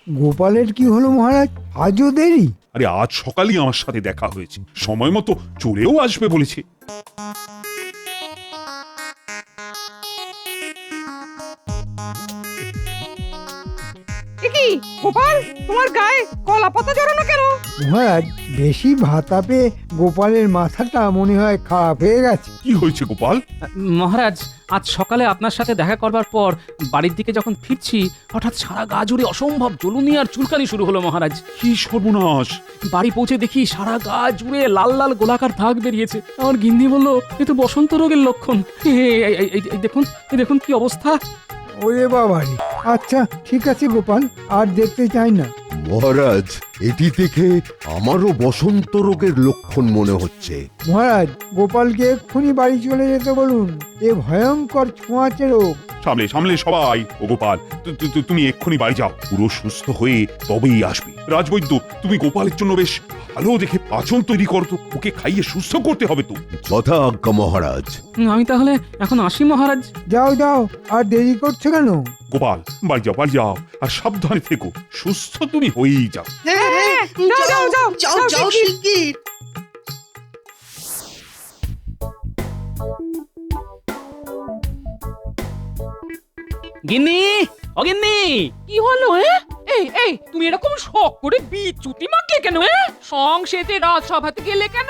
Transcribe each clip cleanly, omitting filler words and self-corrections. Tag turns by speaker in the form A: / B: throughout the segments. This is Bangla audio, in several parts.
A: গোপালের কি হলো মহারাজ? আজও দেরি?
B: আরে আজ সকালেই আমার সাথে দেখা হয়েছে, সময় মতো চলেও আসবে বলেছে।
C: কি গোপাল, তোমার গায়ে কলা পাতা জড়ানো কেন?
A: মহারাজ, বেশি ভাতা পেয়ে গোপালের মাথাটা মনে হয় খারাপ হয়ে গেছে।
B: কি হয়েছে গোপাল?
D: মহারাজ, আজ সকালে আপনার সাথে দেখা করবার পর বাড়ির দিকে যখন ফিরছি, হঠাৎ সারা গা জুড়ে অসম্ভব জ্বলুনি আর চুলকানি শুরু হলো মহারাজ।
B: কি সর্বনাশ!
D: বাড়ি পৌঁছে দেখি সারা গা জুড়ে লাল লাল গোলাকার দাগ বেরিয়েছে। আমার গিন্নি বলল এ তো বসন্ত রোগের লক্ষণ। এই দেখুন, দেখুন কি অবস্থা।
A: ওরে বাবারে! আচ্ছা ঠিক আছে গোপাল, আর দেখতে চাই না।
E: মহারাজ, এটি দেখে আমারও বসন্ত রোগের লক্ষণ মনে হচ্ছে।
A: মহারাজ, গোপালকে এক্ষুনি বাড়ি চলে যেতে বলুন। এ ভয়ঙ্কর ছোঁয়াচে রোগ।
B: সামলে সামলে সবাই। ও গোপাল, তুমি এক্ষুনি বাড়ি যাও, পুরো সুস্থ হয়ে তবেই আসবে। রাজবৈদ্য, তুমি গোপালের জন্য বেশ ভালো দেখে পাচন তৈরি করো তো, ওকে খাইয়ে সুস্থ করতে হবে তো।
E: যথা আজ্ঞা মহারাজ।
D: আমি তাহলে এখন আসি মহারাজ।
A: যাও যাও, আর দেরি করছো কেন?
B: গোপাল, বাড়ি যাও, বাড়ি যাও, আর সাবধানে থেকো, সুস্থ তুমি হয়েই যাও।
C: হ্যাঁ, যাও যাও যাও
F: যাও যাও শিগগির।
D: গিন্নি, ও গিন্নি।
C: কি হলো? এই তুমি এরকম শখ করে বিচুতি মারলে কেন? সংসেতে রাজসভাতে গেলে কেন?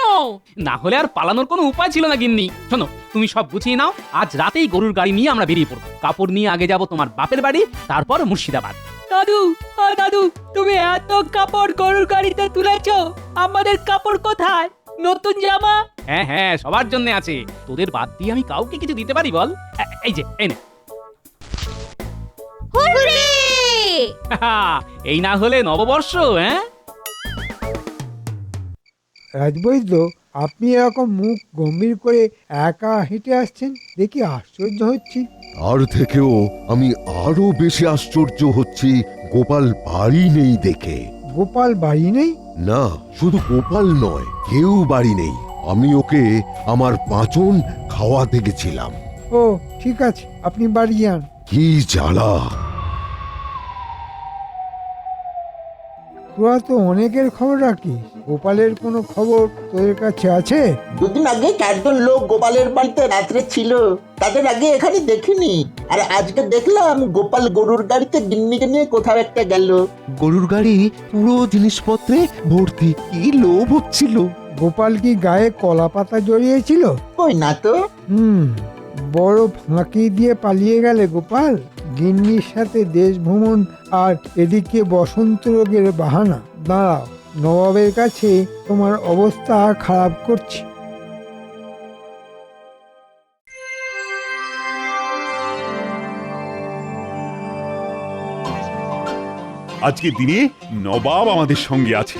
D: না হলে আর পালানোর কোনো উপায় ছিল না গিন্নি। শোনো, তুমি সব গুছিয়ে নাও, আজ রাতেই গরুর গাড়ি নিয়ে আমরা বেরিয়ে পড়বো। কাপড় নিয়ে আগে যাব তোমার বাপের বাড়ি, তারপর মুর্শিদাবাদ।
G: দাদু, দাদু, তুমি এত কাপড় গরুর গাড়িতে তুলেছো, আমাদের কাপড় কোথায়? নতুন জামা?
D: হ্যাঁ হ্যাঁ, সবার জন্য আছে। তোদের বাদ দিয়ে আমি কাউকে কিছু দিতে পারি বল? এই যে, এই নে। এই না হলে নববর্ষ। হ্যাঁ
A: রাজবৈদ্য, আপনি এরকম মুখ গম্ভীর করে একা হেঁটে আসছেন দেখি আশ্চর্য হচ্ছি।
E: তার থেকেও আমি আরো বেশি আশ্চর্য হচ্ছি গোপাল বাড়ি নেই দেখে।
A: গোপাল বাড়ি নেই?
E: না, শুধু গোপাল নয়, কেউ বাড়ি নেই। আমি ওকে আমার পাঁচন খাওয়াতে গেছিলাম।
A: ও ঠিক আছে, আপনি বাড়ি যান।
E: কি জ্বালা!
A: তোরা তো অনেকের খবর রাখিস, গোপালের কোনো খবর তোদের কাছে আছে?
F: দুদিন আগে 4 জন লোক গোপালের বাড়িতে রাত্রে ছিল, তাদের আগে এখানে দেখিনি। আর আজকে দেখলাম গোপাল গরুর গাড়িতে গিন্নিকে নিয়ে কোথাও একটা গেল।
E: গরুর গাড়ি পুরো জিনিসপত্রে ভর্তি, কি লোভ হচ্ছিল।
A: গোপাল কি গায়ে কলা পাতা জড়িয়েছিল?
F: কই না তো।
A: বড় ফাঁকি দিয়ে পালিয়ে গেলে গোপাল। গিন্নির সাথে দেশ ভ্রমণ, আর এদিকে বসন্ত রোগের বাহানা। দাঁড়াও, নবাবের কাছে তোমার অবস্থা খারাপ করছি।
B: আজকের দিনে নবাব আমাদের সঙ্গে আছে,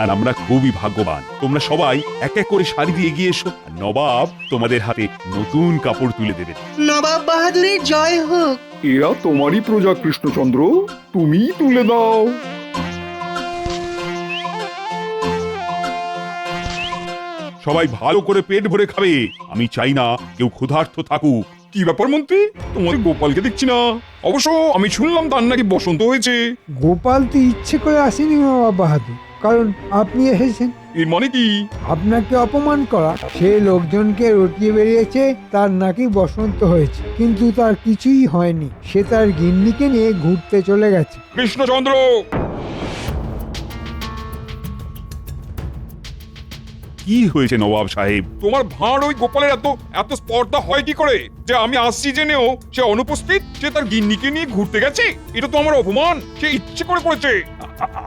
B: আর আমরা খুবই ভাগ্যবান। তোমরা সবাই এক এক করে শাড়ি দিয়ে এগিয়ে এসো, আর নবাব তোমাদের হাতে নতুন কাপড় তুলে দেবেন।
F: নবাব বাহাদুরের জয় হোক।
H: এরা তোমারই প্রজা কৃষ্ণচন্দ্র, তুমিই তুলে দাও।
B: সবাই ভালো করে পেট ভরে খাবে, আমি চাই না কেউ ক্ষুধার্ত থাকুক।
H: কি ব্যাপার মন্ত্রী, তোমার গোপালকে দেখছি না? অবশ্য আমি শুনলাম তার নাকি বসন্ত হয়েছে।
A: গোপাল তো ইচ্ছে করে আসেনি নবাব বাহাদুর, কারণ আপনি এসেছেন।
H: এর মানে কি?
A: আপনাকে অপমান করা, সে লোকজনকে রটিয়ে বেরিয়েছে তার নাকি বসন্ত হয়েছে, কিন্তু তার কিছুই হয়নি। সে তার গিন্নিকে নিয়ে ঘুরতে চলে গেছে।
H: কৃষ্ণচন্দ্র!
B: কি হয়েছে নবাব সাহেব?
H: তোমার ভাঁড় ওই গোপালের এত এত স্পর্ধা হয় কি করে যে আমি আসছি জেনেও সে অনুপস্থিত, সে তার গিন্নিকে নিয়ে ঘুরতে গেছে? এটা তো আমার অপমান, সে ইচ্ছে করে করেছে।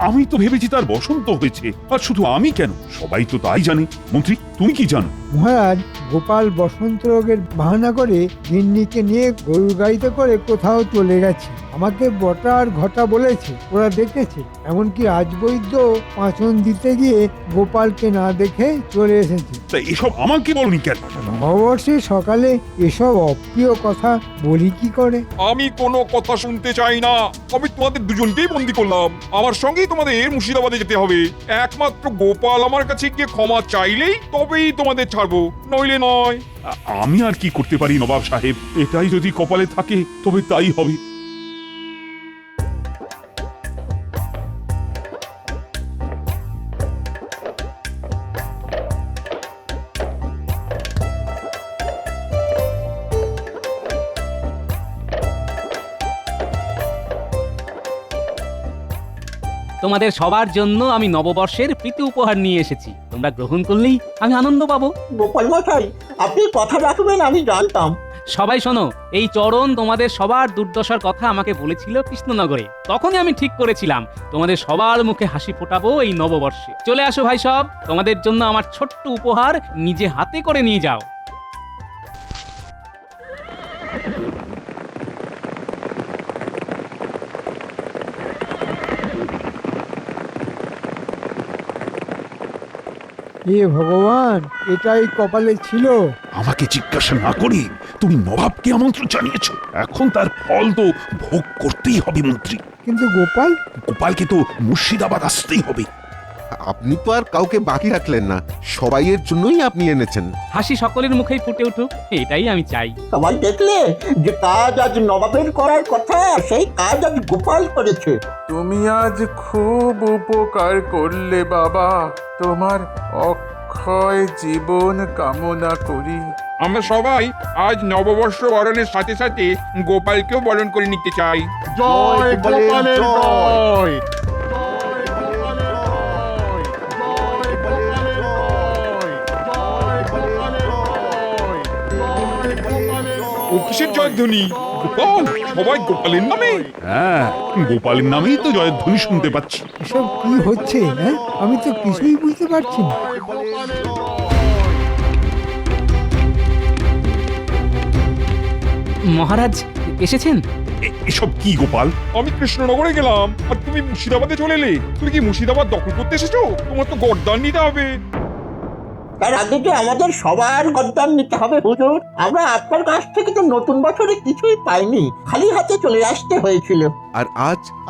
B: আমি তো ভেবেছি তার বসন্ত হয়েছে, আর শুধু আমি কেন, সবাই তো তাই জানে। মন্ত্রী, তুমি কি জানো?
A: মহারাজ, গোপাল বসন্ত রোগের বাহানা করে গিন্নিকে নিয়ে গরুর গাড়িতে করে কোথাও চলে গেছে। আমাকে বটা আর ঘটা বলেছে, ওরা দেখেছে। এমনকি রাজবৈদ্য পাঁচন দিতে গিয়ে গোপালকে না দেখে চলে এসেছে।
B: তা এসব আমাকে বলনি কেন?
A: নববর্ষে সকালে এসব অপ্রিয় কথা বলি কি করে?
H: আমি কোনো কথা শুনতে চাই না। আমি তোমাদের দুজনকেই বন্দি করলাম, আমার সঙ্গেই তোমাদের মুর্শিদাবাদে যেতে হবে। একমাত্র গোপাল আমার কাছে গিয়ে ক্ষমা চাইলেই তবেই তোমাদের ছাড়বো, নইলে নয়।
B: আমি আর কি করতে পারি নবাব সাহেব? এটাই যদি কপালে থাকে তবে তাই হবে।
D: তোমাদের সবার জন্য আমি নববর্ষের প্রীতি উপহার নিয়ে এসেছি, তোমরা গ্রহণ করলেই আমি আনন্দ পাবো।
F: গোপাল মশাই, আপনি কথা রাখবেন আমি জানতাম।
D: সবাই শোনো, এই চরণ তোমাদের সবার দুর্দশার কথা আমাকে বলেছিল কৃষ্ণনগরে। তখনই আমি ঠিক করেছিলাম তোমাদের সবার মুখে হাসি ফোটাবো এই নববর্ষে। চলে আসো ভাই সব, তোমাদের জন্য আমার ছোট্ট উপহার নিজে হাতে করে নিয়ে যাও।
A: হে ভগবান, এটাই কপালে ছিল।
B: আমাকে জিজ্ঞাসা না করে তুমি নবাবকে আমন্ত্রণ জানিয়েছো, এখন তার ফল তো ভোগ করতেই হবে মন্ত্রী।
A: কিন্তু গোপাল,
B: গোপালকে তো মুর্শিদাবাদ আসতেই হবে।
E: আপনি তো আর কাউকে বাকি রাখলেন না, সবাইয়ের জন্যই আপনি এনেছেন।
D: হাসি সকলের মুখেই ফুটে উঠুক, এটাই আমি চাই।
F: সবাই দেখলে যে কাজ আজ নবাবের করার কথা, সেই কাজ আজ গোপাল করেছে।
I: তুমি আজ খুব উপকার করলে বাবা, তোমার অক্ষয় জীবন কামনা করি।
H: আমরা সবাই আজ নববর্ষ বরণের সাথে সাথে গোপালকেও বরণ করে নিতে চাই।
E: জয় গোপালের জয়।
H: ও কিসের জয়ধ্বনি? গোপাল, সবাই গোপালের নামে?
B: হ্যাঁ, গোপালের নামেই তো জয়ধ্বনি শুনতে পাচ্ছি।
A: এসব কি হচ্ছে? হ্যাঁ, আমি তো কিছুই বুঝতে পারছি না।
D: মহারাজ এসেছেন?
B: এসব কি গোপাল?
H: আমি কৃষ্ণনগরে গেলাম আর তুমি মুর্শিদাবাদে চলে এলে। তুমি কি মুর্শিদাবাদ দখল করতে এসেছো? তোমার তো গর্দান নিতে হবে।
F: তার আগে যে আমাদের সবার গদ্দান নিতে হবে হুজুর। আমরা আপনার কাছ থেকে তো নতুন বছরে কিছুই পাইনি, খালি হাতে চলে আসতে হয়েছিল।
E: আর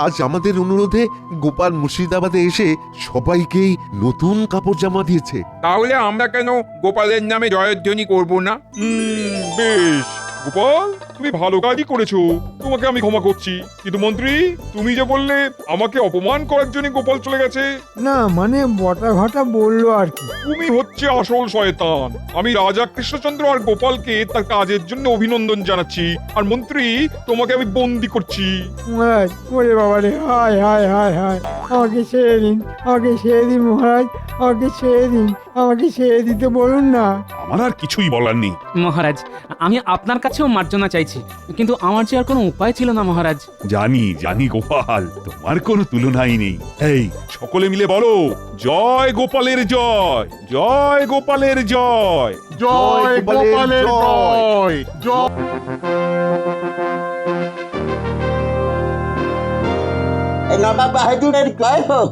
E: আজ আমাদের অনুরোধে গোপাল মুর্শিদাবাদে এসে সবাইকেই নতুন কাপড় জামা দিয়েছে।
H: তাহলে আমরা কেন গোপালের নামে জয়ধ্বনি করব না? বেশ গোপাল, তুমি ভালো কাজই করেছো, তোমাকে আমি ক্ষমা করছি। কিন্তু মন্ত্রী, তুমি যে বললে আমাকে অপমান করার জন্য গোপাল চলে গেছে।
A: না মানে বটা ঘটা বললো আর কি।
H: তুমি হচ্ছে আসল শয়তান। আমি রাজা কৃষ্ণচন্দ্র আর গোপালকে তার কাজের জন্য অভিনন্দন জানাচ্ছি, আর মন্ত্রী তোমাকে আমি বন্দি করছি।
A: মহারাজ, ওরে বাবা রে, হায় হায় হায় হায়, আমাকে ছেড়ে দিন, আমাকে ছেড়ে দিন মহারাজ, আমাকে ছেড়ে দিন, আমাকে ছেড়ে দিতে বলুন না।
B: আমার আর কিছুই বলার নেই।
D: মহারাজ, আমি আপনার কাছেও মার্জনা চাইছি, কিন্তু আমার যে আর কোনো উপায় ছিল না মহারাজ।
B: জানি জানি গোপাল, তোমার কোনো তুলনাই নেই। এই সকলে মিলে বলো, জয় গোপালের জয়, জয় গোপালের জয়।
E: জয় গোপালের জয়।
F: নবাব বাহাদুরের জয় হোক।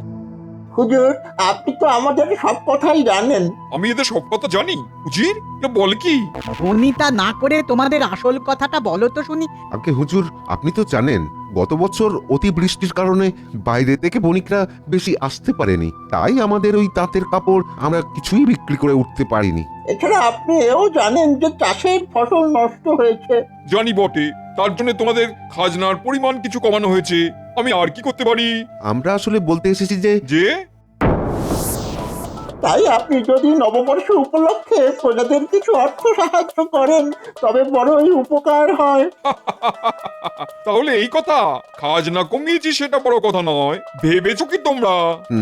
F: হুজুর, আপনি তো আমাদের সব কথাই জানেন।
H: আমি এদের সব কথা জানি। উজির, এটা বল কি?
G: বর্ণিতা না করে তোমাদের আসল কথাটা বলো তো শুনি।
E: আগে হুজুর, আপনি তো জানেন গত বছর অতিবৃষ্টির কারণে বাইরে থেকে বণিকরা বেশি আসতে পারেনি, তাই আমাদের ওই তাঁতের কাপড় আমরা কিছুই বিক্রি করে উঠতে পারিনি।
F: এছাড়া আপনি এও জানেন যে চাষের ফসল নষ্ট হয়েছে।
H: জানি বটে, তার জন্য তোমাদের খাজনার পরিমাণ কিছু কমানো হয়েছে। আমি আর কি করতে পারি?
E: আমরা আসলে বলতে এসেছি যে
H: যে
F: তাই আপনি যদি নববর্ষ উপলক্ষে প্রজাদের কিছু অর্থ সাহায্য করেন তবে বড়ই উপকার হয়।
H: তাহলে এই কথা, খাজনা কমিয়েছি সেটা বড় কথা নয়, ভেবেছো কি তোমরা?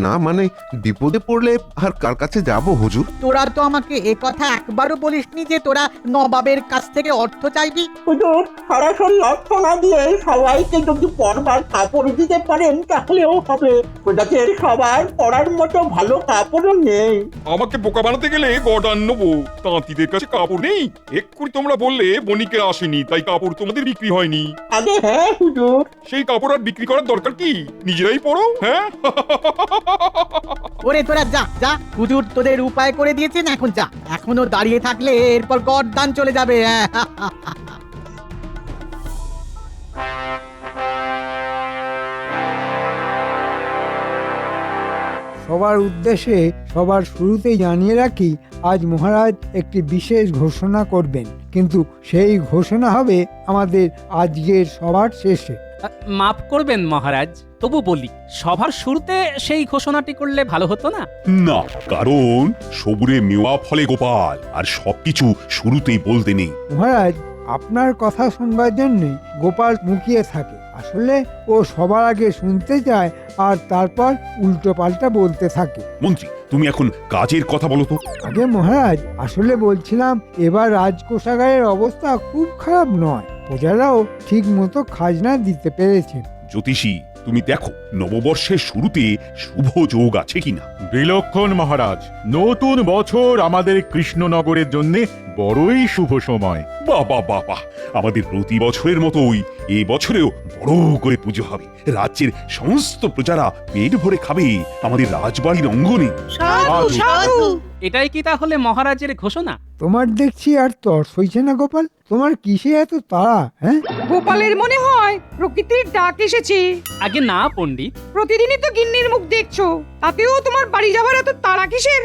E: না মানে বিপদে পড়লে আর কার কাছে যাব হুজুর?
G: তোরা তো আমাকে এ কথা একবারও বলিসনি যে তোরা নবাবের কাছ থেকে অর্থ চাইবি।
F: হুজুর, সরাসরি অর্থ না দিয়ে সবাইকে যদি পরবার কাপড় দিতে পারেন তাহলেও হবে। প্রজাদের সবার পরার মতো ভালো কাপড়ও নেই।
H: আমাকে বোকা বানাতে গেলে গর্দান নেবো, তাঁতিদের কাছে কাপড় নেই। এক্ষুনি তোমরা বললে বণিকেরা আসেনি তাই কাপড় তোমাদের বিক্রি হয়নি।
F: আগে হ্যাঁ হুজুর।
H: সেই কাপড় আর বিক্রি করার দরকার কি? নিজেরাই পরো। হ্যাঁ
G: ওরে তোরা যা যা, হুজুর তোদের উপায় করে দিয়েছেন, এখন যা। এখনো দাঁড়িয়ে থাকলে এরপর গর্দান চলে যাবে।
A: সবার উদ্দেশ্যে সবার শুরুতেই জানিয়ে রাখি, আজ মহারাজ একটি বিশেষ ঘোষণা করবেন, কিন্তু সেই ঘোষণা হবে আমাদের আজকের সবার শেষে।
D: মাফ করবেন মহারাজ, তবু বলি, সবার শুরুতে সেই ঘোষণাটি করলে ভালো হতো না?
B: না, কারণ সবুরে মেওয়া ফলে গোপাল, আর সবকিছু শুরুতেই বলতে নেই।
A: মহারাজ, আপনার কথা শুনবার জন্য গোপাল মুখিয়ে থাকে। আসলে ও সবার আগে শুনতে চায় আর তারপর উল্টো পাল্টা বলতে থাকে।
B: মন্ত্রী, তুমি এখন কাজের কথা বলো তো।
A: আগে মহারাজ, আসলে বলছিলাম এবার রাজকোষাগারের অবস্থা খুব খারাপ নয়, প্রজারাও ঠিক মতো খাজনা দিতে পেরেছে।
B: জ্যোতিষী, তুমি দেখো নববর্ষের শুরুতে শুভ যোগ আছে কিনা।
J: বিলক্ষণ মহারাজ, নতুন বছর আমাদের কৃষ্ণনগরের জন্য বড়ই শুভ সময়।
B: বাহ বাহ বাহ বাহ, আমাদের প্রতি বছরের মতোই এই বছরেও বড় করে পুজো হবে। রাজ্যের সমস্ত প্রজারা পেট ভরে খাবে আমাদের রাজবাড়ির অঙ্গনে।
D: এটাই কি তাহলে মহারাজের ঘোষণা?
A: তোমার দেখছি আর তর্স হইছে না গোপাল, তোমার কিসে এত তাড়া? হ্যাঁ,
K: গোপালের মনে হয় প্রকৃতির ডাক এসেছে।
D: আগে না পণ্ডিত,
K: প্রতিদিনই তো গিন্নির মুখ দেখছো, তাতেও তোমার বাড়ি যাবার এত তাড়া কিসের?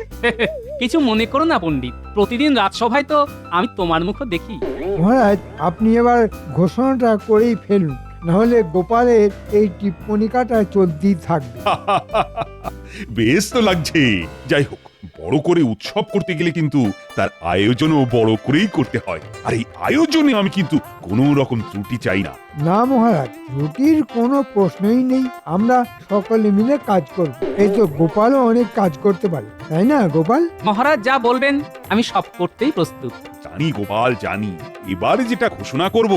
D: কিছু মনে করো না পণ্ডিত, প্রতিদিন রাজসভায় তো আমি তোমার মুখও দেখি।
A: মহারাজ আপনি এবার ঘোষণাটা করেই ফেলুন, নাহলে গোপালের এই টিপ্পনিকাটা চলতেই থাকবে।
B: বেশ তো লাগছে। যাই হোক, বড় করে উৎসব করতে গেলে কিন্তু তার আয়োজনও বড় করেই করতে হয়। আর এই আয়োজনে আমি কিন্তু কোনো রকম ত্রুটি চাই না।
A: না মহারাজ, রুটির কোনো প্রশ্নই নেই, আমরা সকলে মিলে কাজ করব। এই তো গোপালও অনেক কাজ করতে পারে, তাই না গোপাল?
D: মহারাজ যা বলবেন আমি সব করতেই প্রস্তুত।
B: জানি গোপাল, জানি। এবার যেটা ঘোষণা করব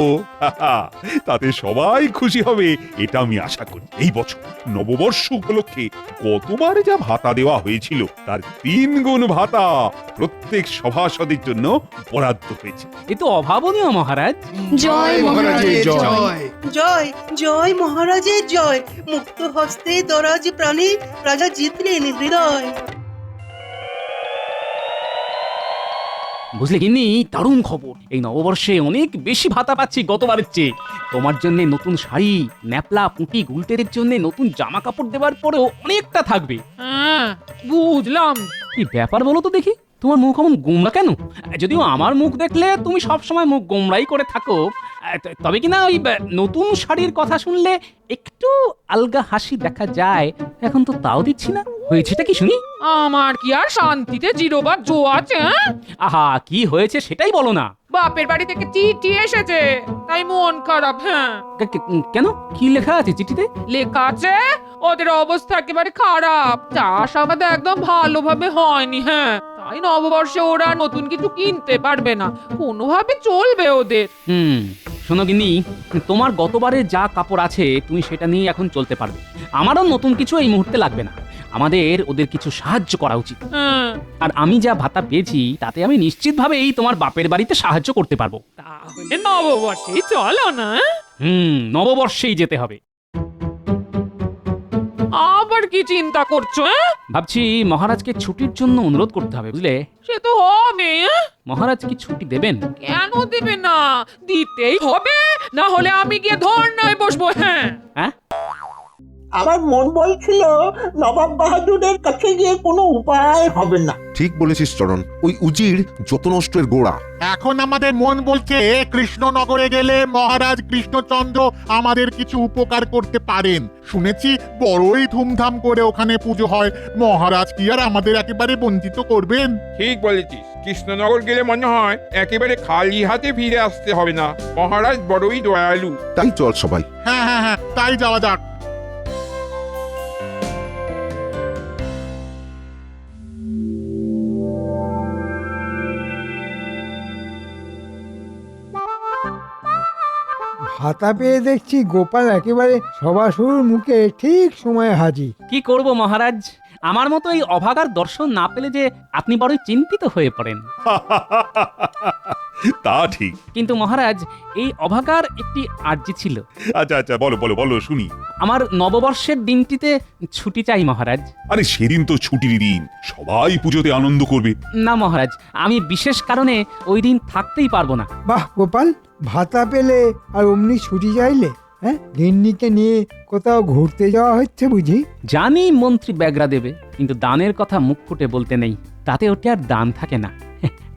B: তাতে সবাই খুশি হবে, এটা আমি আশা করি। এই বছর নববর্ষ উপলক্ষে গতবার যা ভাতা দেওয়া হয়েছিল তার 3 গুণ ভাতা প্রত্যেক সভাসদের জন্য বরাদ্দ হয়েছে।
D: এ তো অভাবনীয় মহারাজ।
L: জয় মহারাজের জয়।
M: জয় জয় মহারাজের জয়। মুক্ত হস্তে দরাজ প্রাণে রাজা জিতলেন হৃদয়।
D: বুঝলে গিন্নি, দারুণ খবর। এই নববর্ষে অনেক বেশি ভাতা পাচ্ছি গতবারের চেয়ে। তোমার জন্য নতুন শাড়ি, ন্যাপলা, পুঁটি, গুলটেদের জন্য নতুন জামা কাপড় দেওয়ার পরেও অনেকটা থাকবে।
C: হ্যাঁ, বুঝলাম।
D: কি ব্যাপার বলো তো দেখি, তোমার মুখ এমন গোমরা কেন? যদিও আমার মুখ দেখলে তুমি সব সময় মুখ গোমরাই করে থাকো, তবে কিনা ওই নতুন শাড়ির কথা শুনলে একটু আলগা হাসি দেখা যায়। এখন তো তাও দিচ্ছি না, হয়েছেটা কি শুনি?
C: আমার কি আর শান্তিতে জিরোবার জো আছে?
D: আহা, কি হয়েছে সেটাই বলো না।
C: বাপের বাড়ি থেকে চিঠি এসেছে, তাই মন খারাপ। হ্যাঁ।
D: কেন, কি লেখা আছে চিঠিতে?
C: লেখা আছে ওদের অবস্থা একেবারে খারাপ, চাষাবাদ একদম ভালোভাবে হয়নি। হ্যাঁ, তাই নববর্ষে ওরা নতুন কিছু কিনতে পারবে না, কোনোভাবে চলবে ওদের।
D: শোনো গিন্নি, তোমার গতবারে যা কাপড় আছে তুমি সেটা নিয়ে এখন চলতে পারবে। আমারও নতুন কিছু এই মুহূর্তে লাগবে না। আমাদের ওদের কিছু সাহায্য করা উচিত। আর আমি যা ভাতা পেয়েছি তাতে আমি নিশ্চিতভাবেই তোমার বাপের বাড়িতে সাহায্য করতে পারবো।
C: তাহলে নববর্ষেই চলো না?
D: নববর্ষেই যেতে হবে।
C: আবার কি চিন্তা করছো?
D: ভাবছি মহারাজকে ছুটির জন্য অনুরোধ করতে হবে, বুঝলে?
C: সে তো হবে।
D: মহারাজ কি ছুটি দেবেন?
C: কেন দেবে না, দিতেই হবে, না হলে আমি গিয়ে ধর্নায় বসবো। হ্যাঁ।
F: আমার মন বলছিল নবাব বাহাদুরের কাছে গিয়ে কোনো উপায় হবে না।
E: ঠিক বলেছিস চরণ, ওই উজির যত নষ্টের গোড়া।
J: এখন আমাদের মন বলছে কৃষ্ণনগরে গেলে মহারাজ কৃষ্ণচন্দ্র আমাদের কিছু উপকার করতে পারেন। শুনেছি বড়ই ধুমধাম করে ওখানে পুজো হয়। মহারাজ কি আর আমাদের একেবারে বঞ্চিত করবেন?
H: ঠিক বলেছিস, কৃষ্ণনগর গেলে মনে হয় একেবারে খালি হাতে ফিরে আসতে হবে না। মহারাজ বড়ই দয়ালু।
E: তাই চল সবাই।
J: হ্যাঁ হ্যাঁ হ্যাঁ, তাই যাওয়া যাক।
A: ভাতা পেয়ে দেখছি গোপাল একেবারে সবার মুখে ঠিক সময়ে হাজির।
D: কি করব মহারাজ, আমার মতো এই অভাগার দর্শন না পেলে যে আপনি বড়ই চিন্তিত হয়ে পড়েন।
B: তা ঠিক।
D: কিন্তু মহারাজ, এই অভাগার একটি আর্জি ছিল।
B: আচ্ছা আচ্ছা, বলো বলো বলো শুনি।
D: আমার নববর্ষের দিনটিতে ছুটি চাই মহারাজ।
B: আরে সেদিন তো ছুটির দিন, সবাই পুজোতে আনন্দ করবে।
D: না মহারাজ, আমি বিশেষ কারণে ওই দিন থাকতেই পারবো না।
A: বাহ গোপাল, ভাতা পেলে আর অমনি ছুটি চাইলে? হ্যাঁ, গিন্নিকে নিয়ে কোথাও ঘুরতে যাওয়া হচ্ছে বুঝি?
D: জানি মন্ত্রী ব্যাগরা দেবে, কিন্তু দানের কথা মুখ ফুটে বলতে নেই, তাতে ওটা আর দান থাকে না,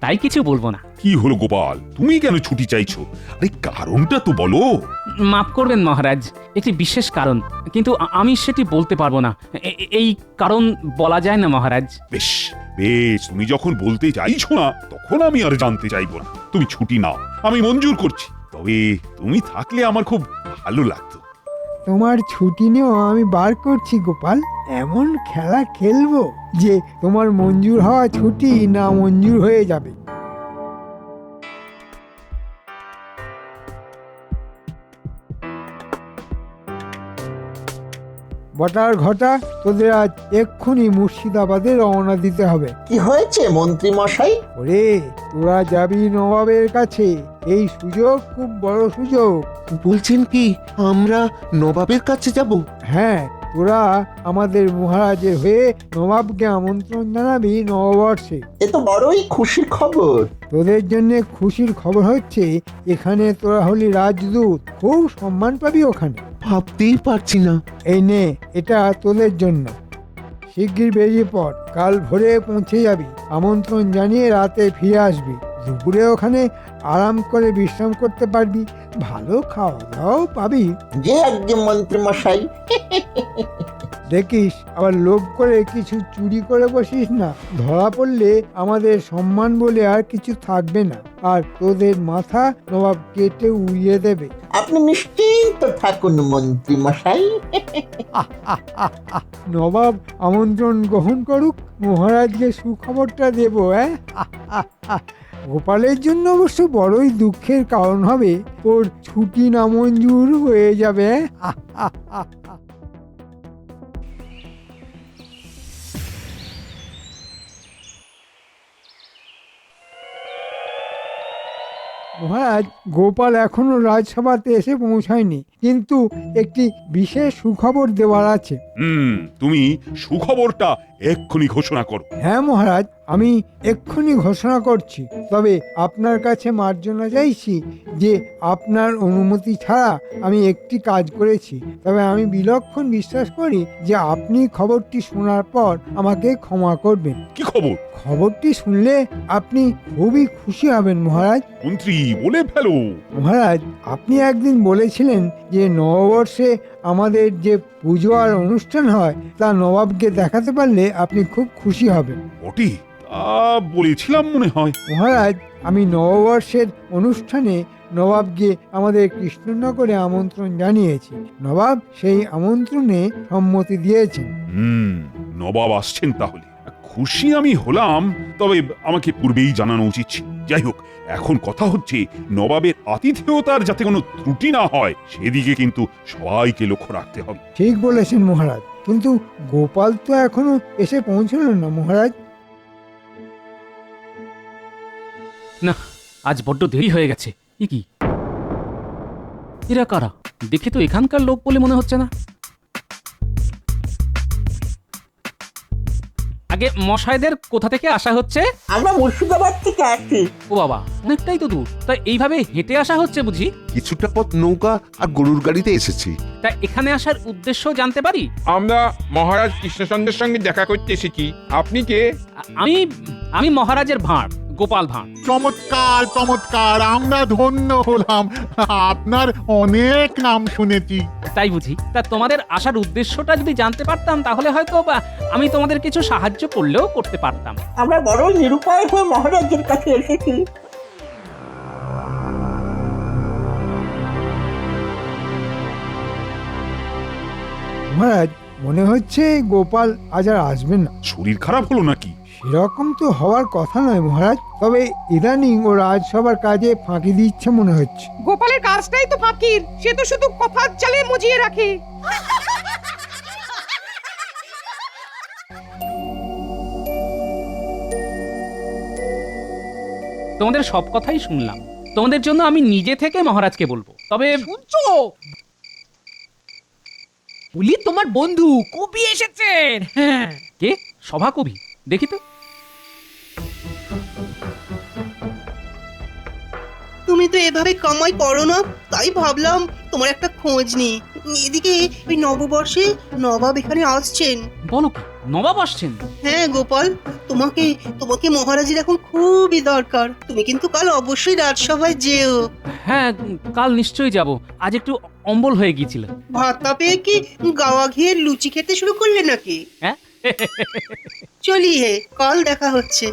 D: তাই কিছু বলবো না।
B: কি হলো গোপাল, তুমি কেন ছুটি চাইছো? আরে কারণটা তো বলো।
D: মাফ করবেন মহারাজ, একটি বিশেষ কারণ, কিন্তু আমি সেটি বলতে পারবো না। এই কারণ বলা যায় না মহারাজ।
B: বেশ বেশ, তুমি যখন বলতে চাইছো না তখন আমি আর জানতে চাইবো না। তুমি ছুটি নাও, আমি মঞ্জুর করছি। তবে তুমি থাকলে আমার খুব ভালো লাগতো।
A: তোমার ছুটি নিয়েও আমি বার করছি গোপাল। এমন খেলা খেলবো যে তোমার মঞ্জুর হওয়া ছুটি না মঞ্জুর হয়ে যাবে। বটার ঘটা, তোদের আজ এক্ষুনি মুর্শিদাবাদে রওনা দিতে হবে।
F: কি হয়েছে মন্ত্রী মশাই?
A: ওরে, তোরা যাবি নবাবের কাছে। এই সুযোগ খুব বড় সুযোগ।
E: বলছেন কি আমরা নবাবের কাছে যাব?
A: হ্যাঁ, তোরা আমাদের মহারাজের হয়ে নবাবকে আমন্ত্রণ জানাবি নববর্ষে।
F: এ তো বড়ই খুশির খবর।
A: তোদের জন্য খুশির খবর হচ্ছে এখানে তোরা হলি রাজদূত, খুব সম্মান পাবি ওখানে।
E: ভাবতেই পারছি না।
A: এই নে, এটা তোদের জন্য। শিগগির বেরিয়ে পড়, কাল ভোরে পৌঁছে যাবি। আমন্ত্রণ জানিয়ে রাতে ফিরে আসবি। দুপুরে ওখানে আরাম করে বিশ্রাম করতে পারবি, ভালো খাওয়া দাওয়াও পাবি।
F: যে একজন মন্ত্রী মশাই।
A: দেখিস আবার লোভ করে কিছু চুরি করে বসিস না। ধরা পড়লে আমাদের সম্মান বলে আর কিছু থাকবে না, আর তোদের মাথা নবাব কেটে উড়িয়ে দেবে।
F: আপনি নিশ্চিন্ত থাকুন মন্ত্রী মশাই।
A: নবাব আমন্ত্রণ গ্রহণ করুক, মহারাজকে সুখবরটা দেব। গোপালের জন্য অবশ্য বড়ই দুঃখের কারণ হবে, ওর ছুটি নামঞ্জুর হয়ে যাবে। মহারাজ, গোপাল এখনো রাজসভাতে এসে পৌঁছায়নি, কিন্তু একটি বিশেষ সুখবর দেওয়ার আছে।
B: তুমি সুখবরটা এক্ষুনি ঘোষণা করো।
A: হ্যাঁ মহারাজ, আমি এক্ষুনি ঘোষণা করছি। তবে আপনার কাছে মার্জনা চাইছি যে আপনার অনুমতি ছাড়া আমি একটি কাজ করেছি। তবে আমি বিলক্ষণ বিশ্বাস করি যে আপনি খবরটি শোনার পর আমাকে ক্ষমা করবেন।
B: কি খবর?
A: খবরটি শুনলে আপনি খুবই খুশি হবেন মহারাজ।
B: মন্ত্রী বলে ফেলো।
A: মহারাজ, আপনি একদিন বলেছিলেন যে নববর্ষে আমাদের যে পুজো আর অনুষ্ঠান হয় তা নবাবকে দেখাতে পারলে আপনি খুব খুশি হবেন।
B: ওটি বলেছিলাম মনে হয়।
A: মহারাজ, আমি নববর্ষের অনুষ্ঠানে নবাবকে আমাদের কৃষ্ণনগরে আমন্ত্রণ জানিয়েছি। নবাব সেই আমন্ত্রণে সম্মতি দিয়েছেন।
B: নবাব আসছেন তাহলে। খুশি আমি হলাম, তবে আমাকে পূর্বেই জানানো উচিত ছিল। যাই হোক, এখন কথা হচ্ছে নবাবের আতিথেয়তার যাতে কোনো ত্রুটি না হয় সেদিকে কিন্তু সবাইকে লক্ষ্য রাখতে হবে।
A: ঠিক বলেছেন মহারাজ, কিন্তু গোপাল তো এখনো এসে পৌঁছল না মহারাজ।
D: না, আজ বড্ড দেরি হয়ে গেছে। কি এরা কারা? দেখে তো এখানকার লোক বলে মনে হচ্ছে না। আগে মশাইদের কোথা থেকে আসা হচ্ছে?
F: আমরা মুর্শিদাবাদ থেকে আসি।
D: ও বাবা, অনেকটাই তো দূর। তা এইভাবে হেঁটে আসা হচ্ছে বুঝি?
E: কিছুটা পথ নৌকা আর গরুর গাড়িতে এসেছি।
D: তা এখানে আসার উদ্দেশ্য জানতে পারি?
H: আমরা মহারাজ কৃষ্ণচন্দ্রের সঙ্গে দেখা করতে এসেছি। আপনি কে?
D: আমি মহারাজের ভাঁড়, গোপাল ভাঁড়।
J: চমৎকার চমৎকার, আমরা ধন্য হলাম। আপনার অনেক নাম শুনেছি।
D: তাই বুঝি? তা তোমাদের আসার উদ্দেশ্যটা যদি জানতে পারতাম তাহলে হয়তো আমি তোমাদের কিছু সাহায্য করলেও করতে পারতাম।
F: আমরা বড় নিরুপায় হয়ে মহারাজের কাছে এসেছি।
A: মহারাজ, মনে হচ্ছে গোপাল আজ আর আসবেন না।
B: শরীর খারাপ হলো নাকি?
A: সেরকম তো হওয়ার কথা নয় মহারাজ, তবে ইদানিং ও রাজসভার কাজে ফাঁকি দিচ্ছে মনে হচ্ছে।
K: গোপালের কাজটাই তো ফাঁকির, সে তো শুধু কথার চালে মজিয়ে রাখে।
D: তোমাদের সব কথাই শুনলাম। তোমাদের জন্য আমি নিজে থেকে মহারাজকে বলবো। তবে
C: শুনছো? বলি তোমার বন্ধু কবি এসেছেন। হ্যাঁ।
D: কে? সভাকবি? দেখি তো।
M: তুমি তো এভাবে কামাই করো না, তাই ভাবলাম তোমার একটা খোঁজ নিই। এদিকে ওই নববর্ষে নবাব এখানে আসছেন।
D: বলো কি, নবাব আসছেন?
M: হ্যাঁ গোপাল, তোমাকে তোমাকে মহারাজের এখন খুবই দরকার। তুমি কিন্তু কাল অবশ্যই রাজসভায় যেও।
D: হ্যাঁ, কাল নিশ্চয়ই যাব। আজ একটু অম্বল হয়ে গিয়েছিল।
M: ভাতটা পেয়ে কি গাওয়া ঘিয়ের লুচি খেতে শুরু করলে নাকি?
D: হ্যাঁ।
M: চলি হে, কাল দেখা হচ্ছে।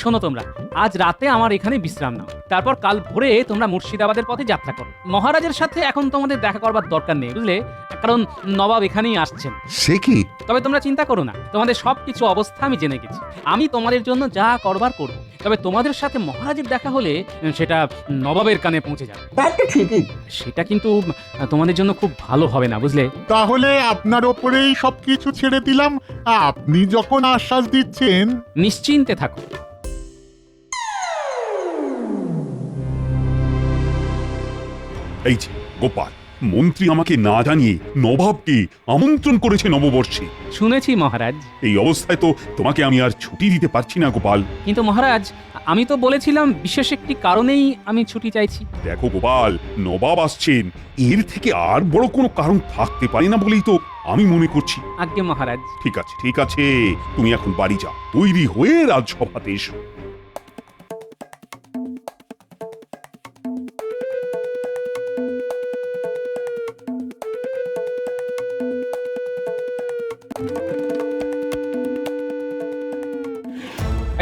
D: শোনো তোমরা, আজ রাতে আমার এখানে বিশ্রাম নাও, তারপর কাল ভোরে তোমরা মুর্শিদাবাদের পথে যাত্রা করো। মহারাজের সাথে এখন তোমাদের দেখা করবার দরকার নেই, বুঝলে, কারণ নবাব এখানেই আসছেন।
E: সে কি?
D: তবে তোমরা চিন্তা করো না, তোমাদের সবকিছু অবস্থা আমি জেনে গেছি। আমি তোমাদের জন্য যা করবার করব, তবে তোমাদের সাথে মহারাজের দেখা হলে সেটা নবাবের কানে পৌঁছে যাবে। সেটা কিন্তু তোমাদের জন্য খুব ভালো হবে না, বুঝলে।
J: তাহলে আপনার ওপরেই সবকিছু ছেড়ে দিলাম। আপনি যখন আশ্বাস দিচ্ছেন।
D: নিশ্চিন্তে থাকো।
B: এই যে গোপাল, মন্ত্রী আমাকে না জানিয়ে নবাবকে আমন্ত্রণ করেছে নববর্ষে।
D: শুনেছি মহারাজ।
B: এই অবস্থায় তো তোমাকে আমি আর ছুটি দিতে পারছি না গোপাল।
D: কিন্তু মহারাজ, আমি তো বলেছিলাম বিশেষ একটি কারণেই আমি ছুটি চাইছি।
B: দেখো গোপাল, নবাব আসছেন, এর থেকে আর বড় কোনো কারণ থাকতে পারে না বলেই তো আমি মনে করছি।
D: আজ্ঞে মহারাজ।
B: ঠিক আছে ঠিক আছে, তুমি এখন বাড়ি যাও, তৈরি হয়ে রাজসভাতে এসো।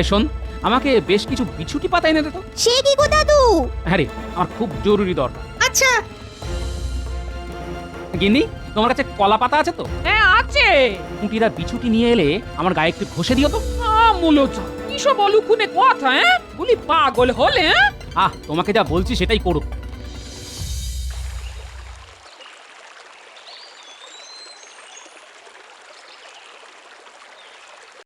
D: এই শোন, আমাকে বেশ কিছু বিছুটি পাতা এনে দে তো।
N: সে কি গো দাদু?
D: হ্যাঁ রে, আমার খুব জরুরি দরকার।
M: আচ্ছা।
D: গিন্নি, তোমার কাছে কলা পাতা আছে তো?
C: হ্যাঁ আছে।
D: কুটিরা বিছুটি নিয়ে এলে আমার গায়ে একটু ঘষে দিও তো।
C: মূলত কিসব অলুকুনে কথা, হ্যাঁ? বলি পাগল হলে, হ্যাঁ?
D: তোমাকে যা বলছি সেটাই করো।